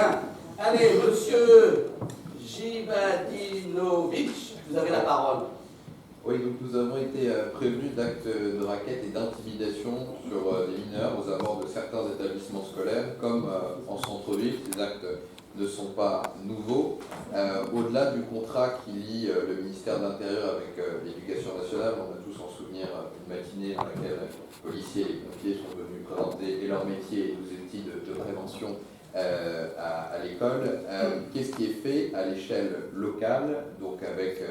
Bien. Allez, monsieur Jivadinovic, vous avez la parole. Oui, donc nous avons été prévenus d'actes de raquettes et d'intimidation sur des mineurs aux abords de certains établissements scolaires, comme en centre-ville. Ces actes ne sont pas nouveaux. Au-delà du contrat qui lie le ministère de l'Intérieur avec l'Éducation nationale, on a tous en souvenir une matinée dans laquelle les policiers et les pompiers sont venus présenter et leur métier et nos outils de prévention à l'école. Qu'est-ce qui est fait à l'échelle locale, donc avec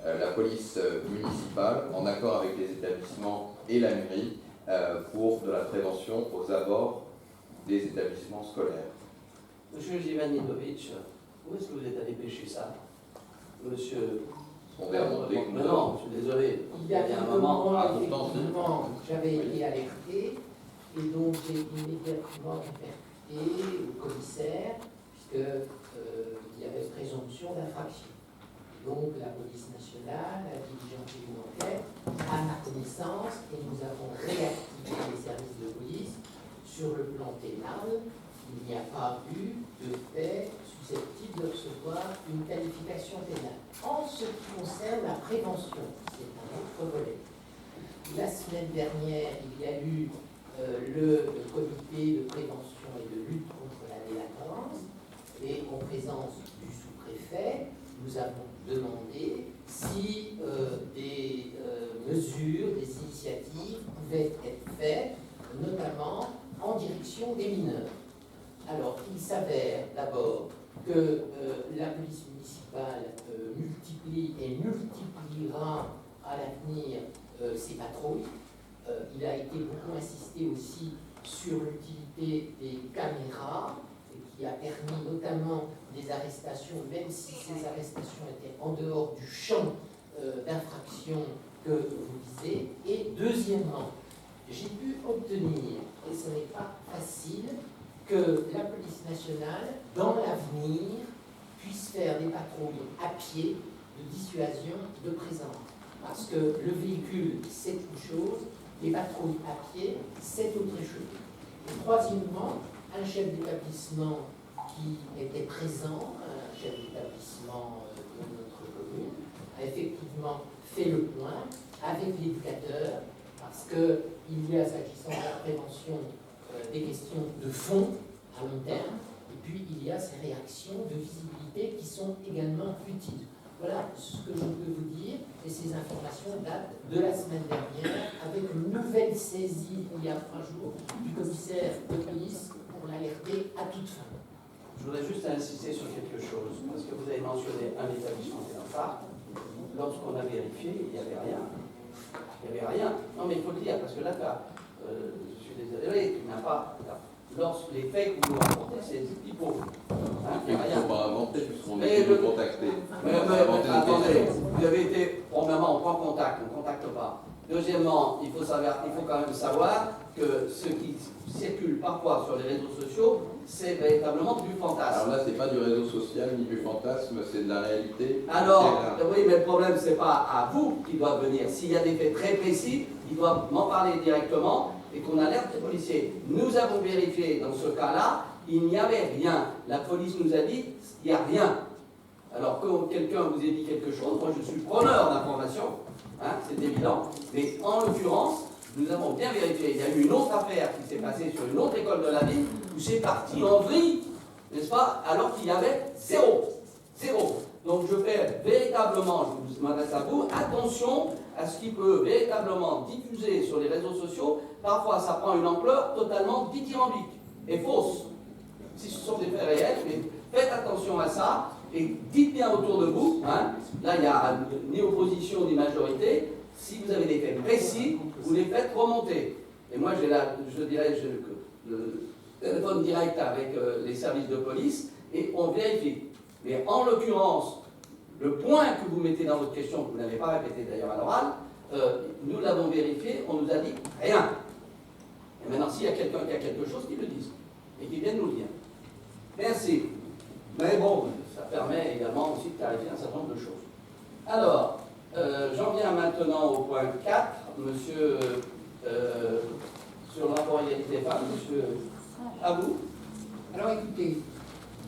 la police municipale, en accord avec les établissements et la mairie, pour de la prévention aux abords des établissements scolaires? Monsieur Jivadinovic, où est-ce que vous êtes allé pêcher ça? Monsieur... On va remonter. Non, je suis désolé. Il y a un moment, effectivement, j'avais Oui. été alerté, et donc j'ai immédiatement alerté le commissaire, puisqu'il y avait présomption d'infraction. Donc la police nationale a diligenté une enquête à ma connaissance, et nous avons réactivé les services de police. Sur le plan pénal, il n'y a pas eu de fait susceptible de recevoir une qualification pénale. En ce qui concerne la prévention, c'est un autre volet. La semaine dernière, il y a eu le comité de prévention et de lutte contre la délinquance, et en présence du sous-préfet, nous avons demandé si des mesures, des initiatives pouvaient être faites, notamment en direction des mineurs. Alors, il s'avère d'abord que la police municipale multiplie et multipliera à l'avenir ses patrouilles. Il a été beaucoup insisté aussi sur l'utilité des caméras, qui a permis notamment des arrestations, même si ces arrestations étaient en dehors du champ d'infraction que vous visez. Et deuxièmement, j'ai pu obtenir, et ce n'est pas facile, que la police nationale, dans l'avenir, puisse faire des patrouilles à pied de dissuasion de présence. Parce que le véhicule, c'est une chose, les patrouilles à pied, c'est autre chose. Et troisièmement, un chef d'établissement qui était présent, un chef d'établissement de notre commune, a effectivement fait le point avec l'éducateur, parce qu'il y a, s'agissant de la prévention, des questions de fond à long terme, et puis il y a ces réactions de visibilité qui sont également utiles. Voilà ce que je peux vous dire, et ces informations datent de la semaine dernière, avec une nouvelle saisie, il y a 3 jours, du commissaire de police pour l'alerter à toute fin. Je voudrais juste insister sur quelque chose, parce que vous avez mentionné un établissement phare. Lorsqu'on a vérifié, il n'y avait rien. Il n'y avait rien. Non, mais il faut le dire, parce que là, je suis désolé, tu n'as pas... Lorsque les faits que vous nous rapportez, c'est des pipeaux. Il n'y a rien. On va inventer puisqu'on Mais est le- contacté. Attendez, vous avez été, premièrement, on prend contact, on ne contacte pas. Deuxièmement, il faut quand même savoir que ce qui circule parfois sur les réseaux sociaux, c'est véritablement du fantasme. Alors là, c'est pas du réseau social ni du fantasme, c'est de la réalité. Alors, oui, mais le problème, c'est pas à vous qui doivent venir. S'il y a des faits très précis, ils doivent m'en parler directement et qu'on alerte les policiers. Nous avons vérifié dans ce cas-là, il n'y avait rien. La police nous a dit, il n'y a rien. Alors que quelqu'un vous ait dit quelque chose, moi je suis preneur d'informations, c'est évident. Mais en l'occurrence, nous avons bien vérifié. Il y a eu une autre affaire qui s'est passée sur une autre école de la ville où c'est parti en vrille, n'est-ce pas, alors qu'il y avait zéro. Donc je fais véritablement, je m'adresse à vous, attention à ce qui peut véritablement diffuser sur les réseaux sociaux. Parfois ça prend une ampleur totalement dithyrambique et fausse. Si ce sont des faits réels, mais faites attention à ça et dites bien autour de vous, là il n'y a ni opposition ni majorité, si vous avez des faits précis, vous les faites remonter. Et moi j'ai le téléphone direct avec les services de police et on vérifie. Mais en l'occurrence, le point que vous mettez dans votre question, que vous n'avez pas répété d'ailleurs à l'oral, nous l'avons vérifié, on nous a dit rien. Et maintenant, s'il y a quelqu'un qui a quelque chose, qu'il le dise. Et qu'il vienne nous le dire. Merci. Mais bon, ça permet également aussi de clarifier un certain nombre de choses. Alors, j'en viens maintenant au point 4. Monsieur, sur le rapport égalité femmes, monsieur, à vous. Alors écoutez,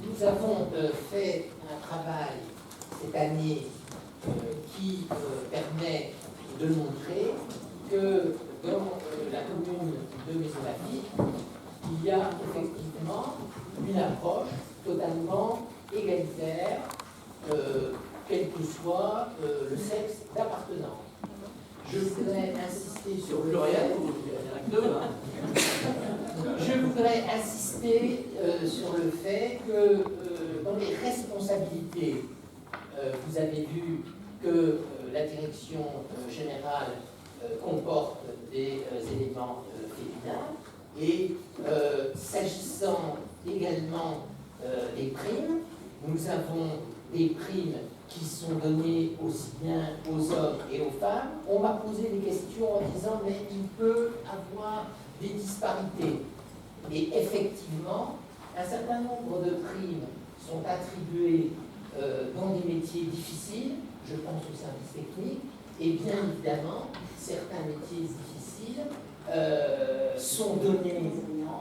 nous avons fait un travail cette année qui permet de montrer que dans la commune de Maisons-Lafitte, il y a effectivement une approche totalement égalitaire, quel que soit le sexe d'appartenance. Je voudrais insister sur le pluriel, Je voudrais insister sur le fait que dans les responsabilités, vous avez vu que la direction générale comporte des éléments féminins et s'agissant également des primes, nous avons des primes qui sont données aussi bien aux hommes et aux femmes. On m'a posé des questions en disant mais il peut avoir des disparités. Et effectivement, un certain nombre de primes sont attribuées dans des métiers difficiles, je pense au service technique, et bien évidemment, certains métiers difficiles sont donnés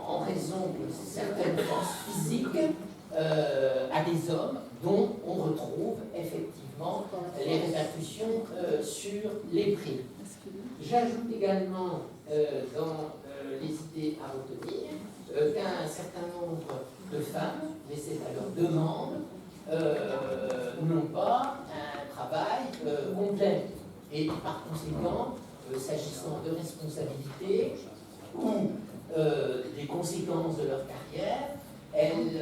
en raison de certaines forces physiques à des hommes dont on retrouve effectivement les répercussions sur les primes. J'ajoute également dans les idées à retenir qu'un certain nombre de femmes, mais c'est à leur demande, n'ont pas un travail complet. Et par conséquent, s'agissant de responsabilité ou des conséquences de leur carrière, elles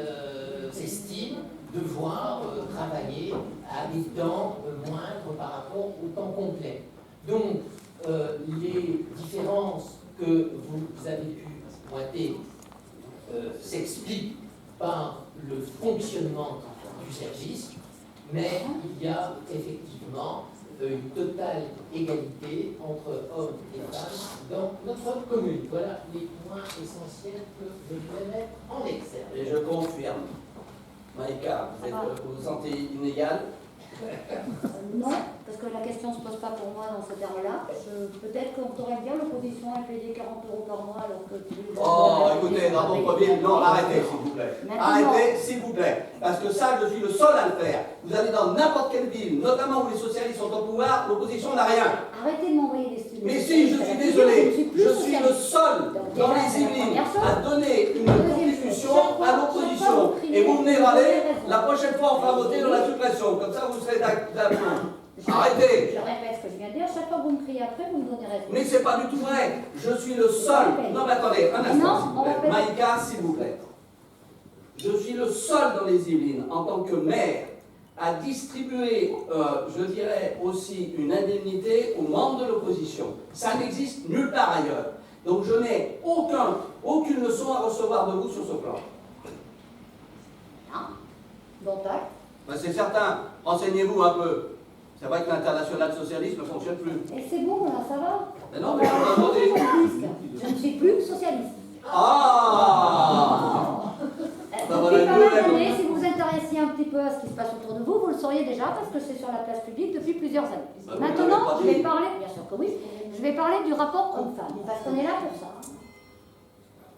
s'estiment devoir travailler à des temps moindres par rapport au temps complet. Donc, les différences que vous avez pu pointer s'expliquent par le fonctionnement du service, mais il y a effectivement une totale égalité entre hommes et femmes dans notre commune. Voilà les points essentiels que je voulais mettre en exergue. Et je confirme. Maïka, vous vous sentez inégal? Non, parce que la question ne se pose pas pour moi dans ce terme-là. Peut-être qu'on pourrait dire l'opposition a payé 40 € par mois alors que... Oh, écoutez, Drapeau Premier, non, arrêtez s'il vous plaît. Arrêtez s'il vous plaît. Parce que ça, je suis le seul à le faire. Vous allez dans n'importe quelle ville, notamment où les socialistes sont au pouvoir, l'opposition n'a rien. Arrêtez de m'envoyer des studios. Mais si, je suis désolé, je suis le seul dans les Yvelines à donner une contribution à l'opposition. Et vous venez râler, la prochaine fois on fera voter dans la suppression. Comme ça vous serez d'accord. Arrêtez. Je répète ce que je viens de dire, chaque fois que vous me criez après, vous me donnez raison. Mais c'est pas du tout vrai. Je suis le seul. Non mais attendez, un instant s'il vous plaît. Maïka, s'il vous plaît. Je suis le seul dans les Yvelines, en tant que maire, à distribuer, je dirais, aussi une indemnité aux membres de l'opposition. Ça n'existe nulle part ailleurs. Donc je n'ai aucune leçon à recevoir de vous sur ce plan. Ah, bon tac. Ben, c'est certain. Renseignez-vous un peu. C'est vrai que l'international socialiste ne fonctionne plus. Et c'est bon, là, ça va. Mais non, mais on a demandé. Je ne suis plus socialiste. Ah Depuis pas mal d'années, si vous vous intéressiez un petit peu à ce qui se passe autour de vous, vous le sauriez déjà parce que c'est sur la place publique depuis plusieurs années. Bah, maintenant, je vais parler, bien sûr que oui, je vais parler du rapport homme-femme, parce qu'on est là pour ça.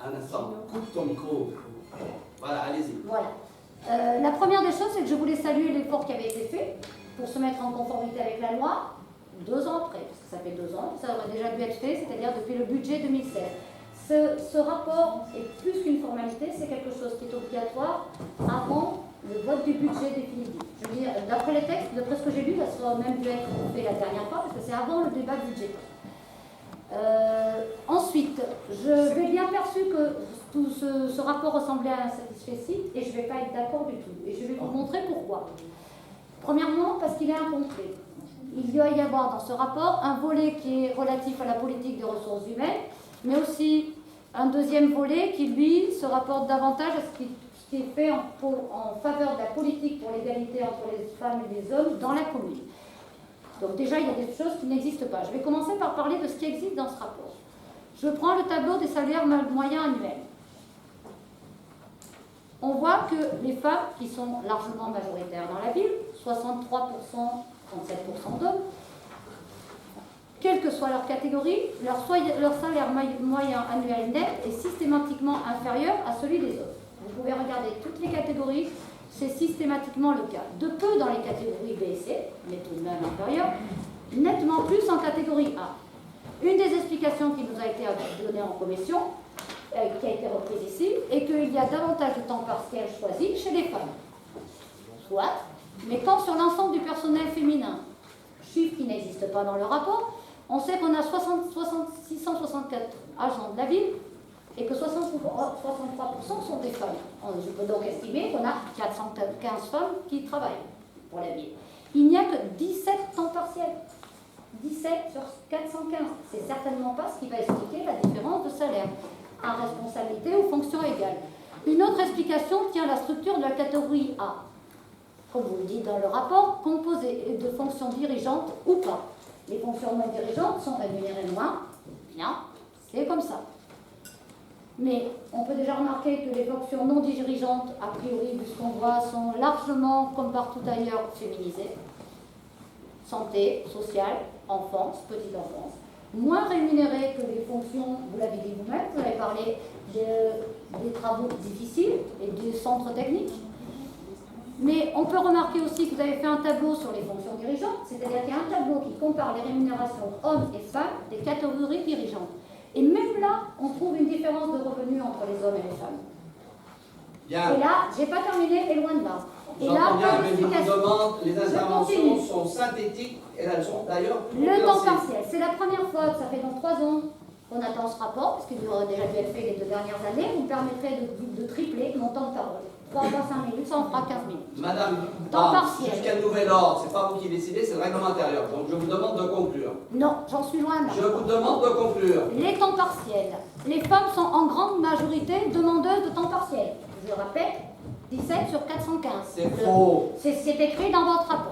Un instant, coupe ton micro. Voilà, allez-y. Voilà. La première des choses, c'est que je voulais saluer l'effort qui avait été fait pour se mettre en conformité avec la loi 2 ans après, parce que ça fait 2 ans, ça aurait déjà dû être fait, c'est-à-dire depuis le budget 2016. Ce rapport est plus qu'une formalité, c'est quelque chose qui est obligatoire avant le vote du budget définitif. Je veux dire, d'après les textes, d'après ce que j'ai lu, ça aurait même dû être fait la dernière fois, parce que c'est avant le débat budgétaire. Ensuite, j'ai bien perçu que tout ce rapport ressemblait à un satisfecit, et je ne vais pas être d'accord du tout. Et je vais vous montrer pourquoi. Premièrement, parce qu'il est incomplet. Il doit y avoir dans ce rapport un volet qui est relatif à la politique des ressources humaines, mais aussi un deuxième volet qui, lui, se rapporte davantage à ce qui est fait en faveur de la politique pour l'égalité entre les femmes et les hommes dans la commune. Donc déjà, il y a des choses qui n'existent pas. Je vais commencer par parler de ce qui existe dans ce rapport. Je prends le tableau des salaires moyens annuels. On voit que les femmes, qui sont largement majoritaires dans la ville, 63%, 37% d'hommes, quelle que soit leur catégorie, leur salaire moyen annuel net est systématiquement inférieur à celui des hommes. Vous pouvez regarder toutes les catégories, c'est systématiquement le cas. De peu dans les catégories B et C, mais tout de même inférieur, nettement plus en catégorie A. Une des explications qui nous a été donnée en commission, qui a été reprise ici, est qu'il y a davantage de temps partiel choisi chez les femmes. Soit, mais quand sur l'ensemble du personnel féminin, chiffre qui n'existe pas dans le rapport, on sait qu'on a 664 agents de la ville et que 63% sont des femmes. Je peux donc estimer qu'on a 415 femmes qui travaillent pour la ville. Il n'y a que 17 temps partiels. 17 sur 415. C'est certainement pas ce qui va expliquer la différence de salaire à responsabilité ou fonction égale. Une autre explication tient à la structure de la catégorie A. Comme vous le dites dans le rapport, composée de fonctions dirigeantes ou pas. Les fonctions non dirigeantes sont rémunérées moins. Bien, c'est comme ça. Mais on peut déjà remarquer que les fonctions non dirigeantes, a priori, vu ce qu'on voit, sont largement, comme partout ailleurs, féminisées. Santé, sociale, enfance, petite enfance. Moins rémunérées que les fonctions, vous l'avez dit vous-même, vous avez parlé des travaux difficiles et des centres techniques. Mais on peut remarquer aussi que vous avez fait un tableau sur les fonctions dirigeantes, c'est-à-dire qu'il y a un tableau qui compare les rémunérations hommes et femmes des catégories dirigeantes. Et même là, on trouve une différence de revenus entre les hommes et les femmes. Bien. Et là, j'ai pas terminé, et loin de là. Et là, J'entends bien, pas mais je vous d'explication. demande, les Je interventions continue. sont synthétiques et elles sont d'ailleurs Le temps compréhensibles. partiel, c'est la première fois, ça fait donc 3 ans qu'on attend ce rapport, parce qu'il aurait déjà dû être fait les 2 dernières années, vous me permettrez de tripler mon temps de parole. 3 fois 5 minutes, ça en fera 15 minutes. Madame, Temps partiel. jusqu'à nouvel ordre, c'est pas vous qui décidez, c'est le règlement intérieur. Donc je vous demande de conclure. Non, j'en suis loin là. Je vous demande de conclure. Les temps partiels. Les femmes sont en grande majorité demandeuses de temps partiel. Je le rappelle, 17 sur 415. C'est faux. C'est écrit dans votre rapport.